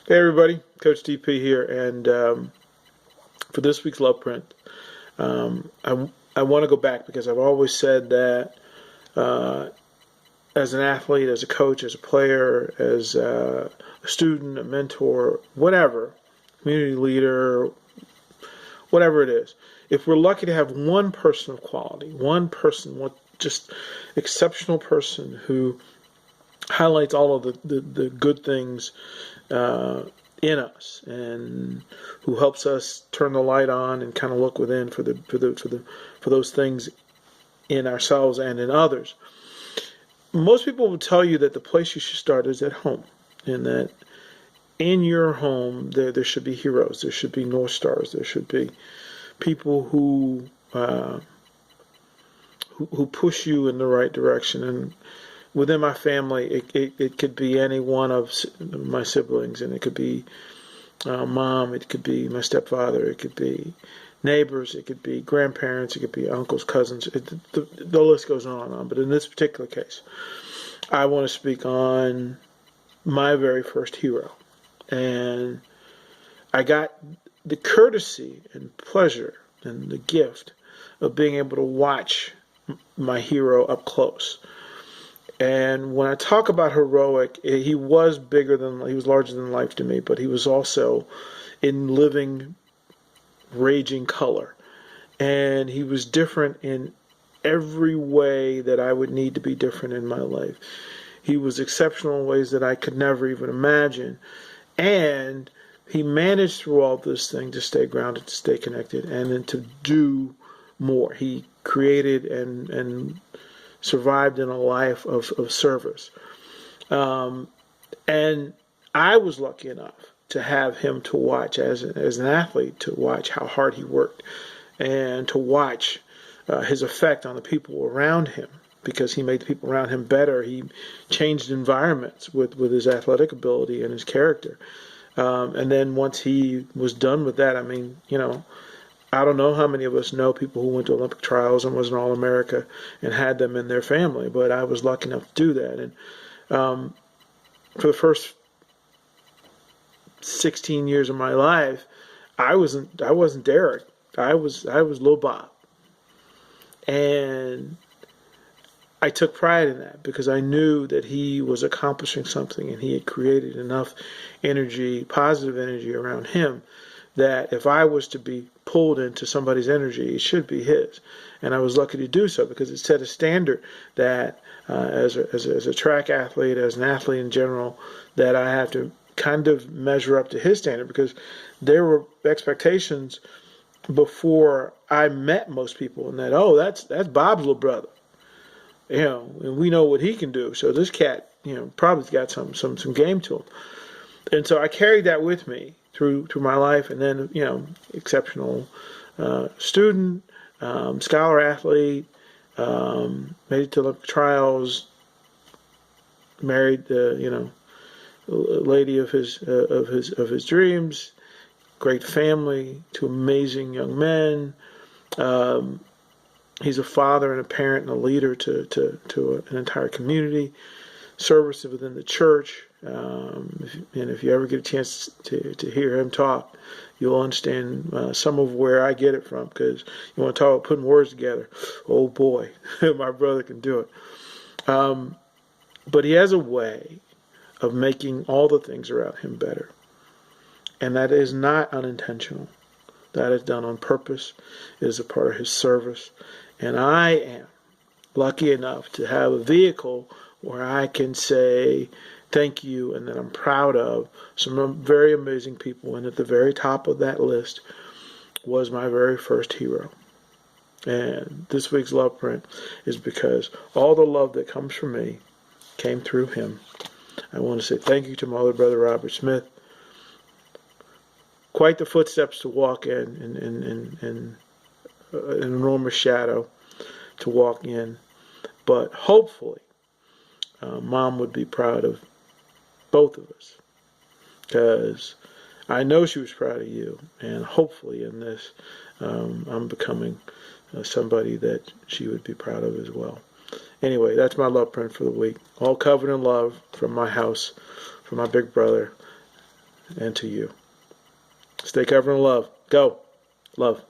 Hey everybody, Coach DP here, and for this week's Love Print, I want to go back because I've always said that as an athlete, as a coach, as a player, as a student, a mentor, whatever, community leader, whatever it is, if we're lucky to have one person of quality, one person, one just exceptional person who highlights all of the good things in us and who helps us turn the light on and kind of look within for those things in ourselves and in others. Most people will tell you that the place you should start is at home, and that in your home there should be heroes, there should be North Stars, there should be people who push you in the right direction. And within my family, it could be any one of my siblings, and it could be mom, it could be my stepfather, it could be neighbors, it could be grandparents, it could be uncles, cousins. The list goes on and on. But in this particular case, I want to speak on my very first hero. And I got the courtesy and pleasure and the gift of being able to watch my hero up close. And when I talk about heroic, he was larger than life to me, but he was also in living, raging color. And he was different in every way that I would need to be different in my life. He was exceptional in ways that I could never even imagine. And he managed through all this thing to stay grounded, to stay connected, and then to do more. He created and survived in a life of service. And I was lucky enough to have him to watch as an athlete, to watch how hard he worked and to watch his effect on the people around him, because he made the people around him better. He changed environments with his athletic ability and his character. And then once he was done with that, I don't know how many of us know people who went to Olympic trials and was an All-America and had them in their family, but I was lucky enough to do that. And for the first 16 years of my life, I wasn't Derek. I was Lil Bob, and I took pride in that because I knew that he was accomplishing something, and he had created enough energy, positive energy around him, that if I was to be pulled into somebody's energy, it should be his. And I was lucky to do so because it set a standard that as a track athlete, as an athlete in general, that I have to kind of measure up to his standard, because there were expectations before I met most people, and that, that's Bob's little brother, and we know what he can do. So this cat, probably got some game to him. And so I carried that with me through my life, and then exceptional student, scholar athlete, made it to Olympic trials, married the lady of his dreams, great family, two amazing young men. He's a father and a parent and a leader to an entire community, service within the church. And if you ever get a chance to hear him talk, you'll understand some of where I get it from, because you want to talk about putting words together. Oh boy, my brother can do it. But he has a way of making all the things around him better. And that is not unintentional. That is done on purpose. It is a part of his service. And I am lucky enough to have a vehicle where I can say thank you, and that I'm proud of some very amazing people. And at the very top of that list was my very first hero. And this week's Love Print is because all the love that comes from me came through him. I want to say thank you to my older brother, Robert Smith. Quite the footsteps to walk in an enormous shadow to walk in. But hopefully, Mom would be proud of both of us, because I know she was proud of you, and hopefully in this, I'm becoming somebody that she would be proud of as well. Anyway, that's my love print for the week. All covered in love from my house, from my big brother. and to you. Stay covered in love. Go. Love.